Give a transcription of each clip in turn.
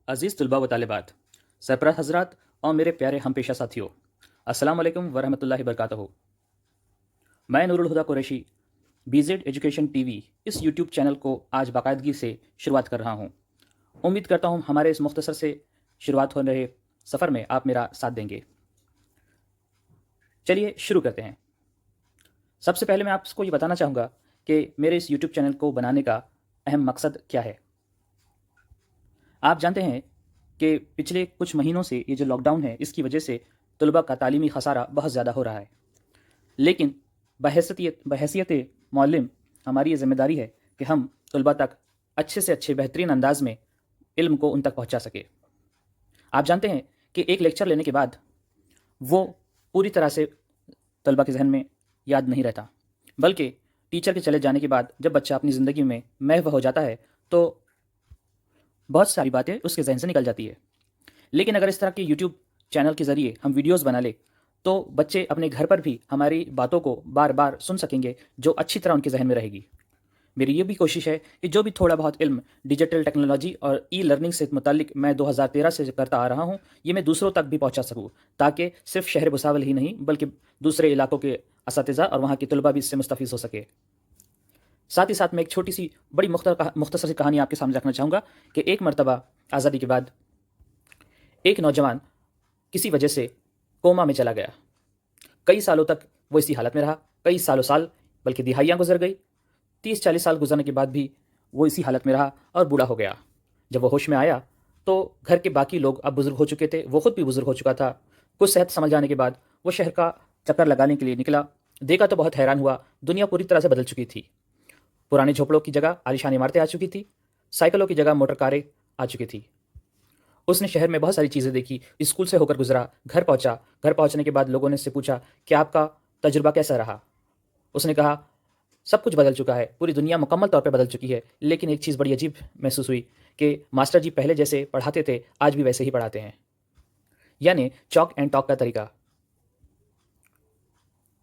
अज़ीज़ तलबा व तालिबात, सरपरस्त हज़रात और मेरे प्यारे हम पेशा साथियों, अस्सलाम वालेकुम वरहमतुल्लाहि वबरकातुहू। मैं नूरुल हुदा कुरैशी बीजेड एजुकेशन टीवी इस यूट्यूब चैनल को आज बाकायदगी से शुरुआत कर रहा हूँ। उम्मीद करता हूँ हमारे इस मुख्तसर से शुरुआत हो रहे सफ़र में आप मेरा साथ देंगे। चलिए शुरू करते हैं। सबसे पहले मैं आपको ये बताना चाहूँगा कि मेरे इस यूट्यूब चैनल को बनाने का अहम मकसद क्या है। आप जानते हैं कि पिछले कुछ महीनों से ये जो लॉकडाउन है इसकी वजह से तलबा का तालीमी खसारा बहुत ज़्यादा हो रहा है, लेकिन बहैसियत मौलिम हमारी ये ज़िम्मेदारी है कि हम तलबा तक अच्छे से अच्छे बेहतरीन अंदाज में इल्म को उन तक पहुँचा सके। आप जानते हैं कि एक लेक्चर लेने के बाद वो पूरी तरह से तलबा के जहन में याद नहीं रहता, बल्कि टीचर के चले जाने के बाद जब बच्चा अपनी ज़िंदगी में महव हो जाता है तो बहुत सारी बातें उसके जहन से निकल जाती है। लेकिन अगर इस तरह के यूट्यूब चैनल के ज़रिए हम वीडियोस बना ले तो बच्चे अपने घर पर भी हमारी बातों को बार बार सुन सकेंगे, जो अच्छी तरह उनके जहन में रहेगी। मेरी ये भी कोशिश है कि जो भी थोड़ा बहुत इल्म डिजिटल टेक्नोलॉजी और ई लर्निंग से मुतालिक मैं 2013 से करता आ रहा हूँ, ये मैं दूसरों तक भी पहुँचा सकूँ, ताकि सिर्फ शहर भुसावल ही नहीं बल्कि दूसरे इलाकों के असातिज़ा और वहाँ के तलबा भी इससे मुस्तफ़ीज़ हो सके। साथ ही साथ मैं एक छोटी सी बड़ी मुख्तसर सी कहानी आपके सामने रखना चाहूँगा कि एक मरतबा आज़ादी के बाद एक नौजवान किसी वजह से कोमा में चला गया। कई सालों तक वो इसी हालत में रहा, कई साल बल्कि दिहाइयाँ गुजर गई। 30-40 साल गुजरने के बाद भी वो इसी हालत में रहा और बूढ़ा हो गया। जब वो होश में आया तो घर के बाकी लोग अब बुज़ुर्ग हो चुके थे, वो खुद भी बुज़ुर्ग हो चुका था। कुछ सेहत संभल जाने के बाद वो शहर का चक्कर लगाने के लिए निकला। देखा तो बहुत हैरान हुआ, दुनिया पूरी तरह से बदल चुकी थी। पुराने झोपड़ों की जगह आलीशान इमारतें आ चुकी थी, साइकिलों की जगह मोटर कारें आ चुकी थी। उसने शहर में बहुत सारी चीज़ें देखी, स्कूल से होकर गुजरा, घर पहुंचा। घर पहुंचने के बाद लोगों ने उससे पूछा कि आपका तजुर्बा कैसा रहा। उसने कहा सब कुछ बदल चुका है, पूरी दुनिया मुकम्मल तौर पे बदल चुकी है, लेकिन एक चीज़ बड़ी अजीब महसूस हुई कि मास्टर जी पहले जैसे पढ़ाते थे आज भी वैसे ही पढ़ाते हैं, यानी चॉक एंड टॉक का तरीका।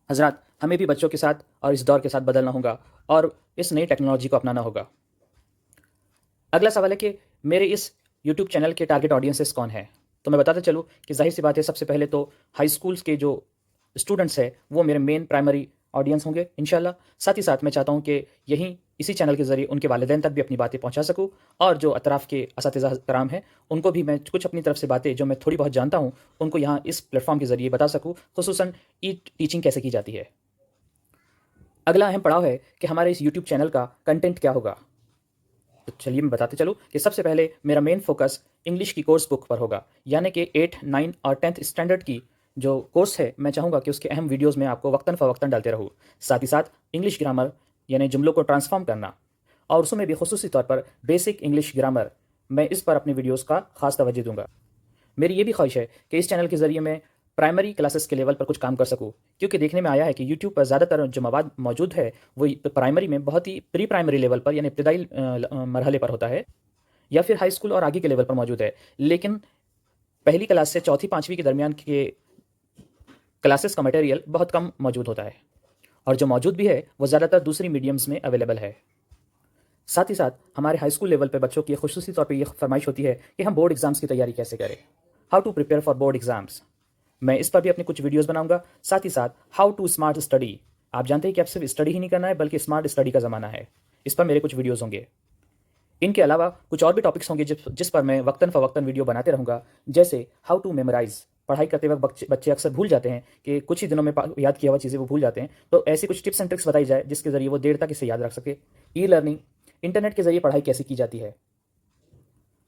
हजरात, हमें भी बच्चों के साथ और इस दौर के साथ बदलना होगा और इस नई टेक्नोलॉजी को अपनाना होगा। अगला सवाल है कि मेरे इस यूट्यूब चैनल के टारगेट ऑडियंसेस कौन है। तो मैं बताते चलूँ कि जाहिर सी बात है, सबसे पहले तो हाई स्कूल्स के जो स्टूडेंट्स हैं वो मेरे मेन प्राइमरी ऑडियंस होंगे इंशाल्लाह। साथ ही साथ मैं चाहता हूँ कि यहीं इसी चैनल के ज़रिए उनके वालिदैन तक भी अपनी बातें पहुँचा सकूँ, और जो अतराफ़ के असातिज़ा कराम हैं उनको भी मैं कुछ अपनी तरफ से बातें जो मैं थोड़ी बहुत जानता हूँ उनको यहाँ इस प्लेटफॉर्म के ज़रिए बता सकूँ, खुसूसन ई टीचिंग कैसे की जाती है। अगला अहम पड़ाव है कि हमारे इस यूट्यूब चैनल का कंटेंट क्या होगा। तो चलिए मैं बताते चलूँ कि सबसे पहले मेरा मेन फोकस इंग्लिश की कोर्स बुक पर होगा, यानी कि 8, 9 और 10th स्टैंडर्ड की जो कोर्स है मैं चाहूँगा कि उसके अहम वीडियोस में आपको वक्तन फ़वक्तन डालते रहूँ। साथ ही साथ इंग्लिश ग्रामर यानी जुमलों को ट्रांसफॉर्म करना और उसमें भी खुसूसी तौर पर बेसिक इंग्लिश ग्रामर, मैं इस पर अपनी वीडियोज़ का खास तवज्जो दूँगा। मेरी ये भी ख्वाहिश है कि इस चैनल के ज़रिए मैं प्राइमरी क्लासेस के लेवल पर कुछ काम कर सकूँ, क्योंकि देखने में आया है कि यूट्यूब पर ज़्यादातर जो मवाद मौजूद है वो प्राइमरी में बहुत ही प्री प्राइमरी लेवल पर यानी इब्तदाई मरहले पर होता है, या फिर हाई स्कूल और आगे के लेवल पर मौजूद है। लेकिन पहली क्लास से चौथी पाँचवीं के दरमियान के क्लासेस का मटेरियल बहुत कम मौजूद होता है, और जो मौजूद भी है वो ज़्यादातर दूसरी मीडियम्स में अवेलेबल है। साथ ही साथ हमारे हाई स्कूल लेवल पर बच्चों की खुसूसी तौर पर यह फरमाइश होती है कि हम बोर्ड एग्ज़ाम्स की तैयारी कैसे करें, how to prepare for board exams. मैं इस पर भी अपनी कुछ वीडियोस बनाऊंगा। साथ ही साथ हाउ टू स्मार्ट स्टडी, आप जानते हैं कि अब सिर्फ स्टडी ही नहीं करना है बल्कि स्मार्ट स्टडी का ज़माना है, इस पर मेरे कुछ वीडियोस होंगे। इनके अलावा कुछ और भी टॉपिक्स होंगे जिस पर मैं वक्तन फ़वक्तन वीडियो बनाते रहूँगा, जैसे हाउ टू मेमोराइज़। पढ़ाई करते वक्त बच्चे अक्सर भूल जाते हैं कि कुछ ही दिनों में याद किया हुआ चीज़ें वो भूल जाते हैं, तो ऐसी कुछ टिप्स एंड ट्रिक्स बताई जाए जिसके ज़रिए वो देर तक इसे याद रख सके। ई लर्निंग, इंटरनेट के ज़रिए पढ़ाई कैसे की जाती है,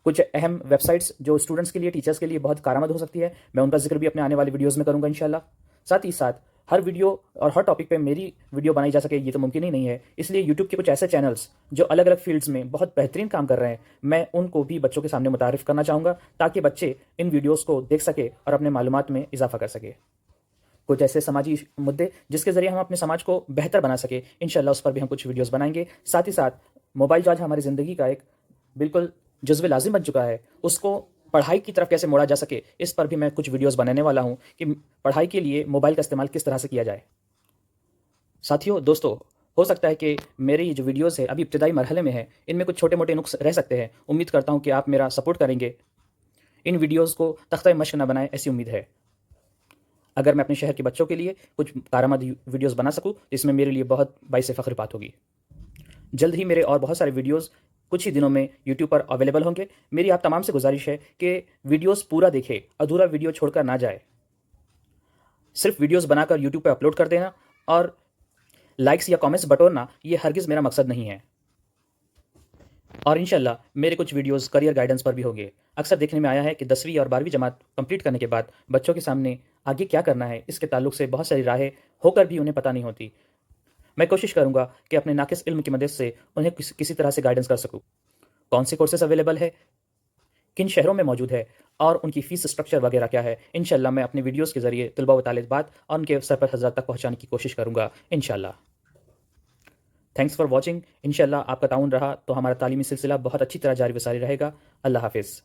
कुछ अहम वेबसाइट्स जो स्टूडेंट्स के लिए टीचर्स के लिए बहुत कारआमद हो सकती है, मैं उनका जिक्र भी अपने आने वाले वीडियोज़ में करूँगा इंशाल्लाह। साथ ही साथ हर वीडियो और हर टॉपिक पे मेरी वीडियो बनाई जा सके ये तो मुमकिन ही नहीं है, इसलिए यूट्यूब के कुछ ऐसे चैनल्स जो अलग अलग फील्ड्स में बहुत बेहतरीन काम कर रहे हैं, मैं उनको भी बच्चों के सामने मुतारिफ़ करना चाहूँगा ताकि बच्चे इन वीडियोज़ को देख सके और अपने मालूमात में इजाफा कर सके। कुछ ऐसे समाजी मुद्दे जिसके ज़रिए हम अपने समाज को बेहतर बना सके, इंशाल्लाह उस पर भी हम कुछ वीडियोज़ बनाएंगे। साथ ही साथ मोबाइल जो आज हमारी ज़िंदगी का एक बिल्कुल जुज़्व लाज़िम बन चुका है, उसको पढ़ाई की तरफ कैसे मोड़ा जा सके, इस पर भी मैं कुछ वीडियोज़ बनाने वाला हूँ कि पढ़ाई के लिए मोबाइल का इस्तेमाल किस तरह से किया जाए। साथियों, दोस्तों, हो सकता है कि मेरी जो वीडियोज़ है अभी इब्तदाई मरहले में है, इनमें कुछ छोटे मोटे नुक्स रह सकते हैं। उम्मीद करता हूँ कि आप मेरा सपोर्ट करेंगे ان ویڈیوز کو تختہ مشق نہ بنائے ایسی امید ہے۔ اگر میں اپنے شہر کے بچوں کے لیے کچھ کارآمد ویڈیوز بنا سکوں تو اس میں میرے لیے بہت باعث فخر بات ہوگی۔ جلد ہی میرے اور بہت سارے ویڈیوز کچھ ہی دنوں میں یوٹیوب پر اویلیبل ہوں گے۔ میری آپ تمام سے گزارش ہے کہ ویڈیوز پورا دیکھیں، ادھورا ویڈیو چھوڑ کر نہ جائے۔ صرف ویڈیوز بنا کر یوٹیوب پہ اپلوڈ کر دینا اور لائکس یا کامنٹس بٹورنا یہ ہرگز میرا مقصد نہیں ہے۔ اور انشاءاللہ میرے کچھ ویڈیوز کریئر گائیڈنس پر بھی ہوں گے۔ اکثر دیکھنے میں آیا ہے کہ 10ویں اور 12ویں جماعت کمپلیٹ کرنے کے بعد بچوں کے سامنے آگے کیا کرنا ہے اس کے تعلق سے بہت ساری راہیں ہو کر بھی انہیں پتہ نہیں ہوتی۔ میں کوشش کروں گا کہ اپنے ناقص علم کی مدد سے انہیں کسی طرح سے گائیڈنس کر سکوں۔ کون سے کورسز اویلیبل ہے، کن شہروں میں موجود ہے اور ان کی فیس اسٹرکچر وغیرہ کیا ہے، انشاءاللہ میں اپنے ویڈیوز کے ذریعے طلباء و طالبات اور ان کے سرپرست حضرات تک پہنچانے کی کوشش کروں گا انشاءاللہ۔ Thanks for watching. انشاءاللہ آپ کا تعاون رہا تو ہمارا تعلیمی سلسلہ بہت اچھی طرح جاری و ساری رہے گا۔ اللہ حافظ۔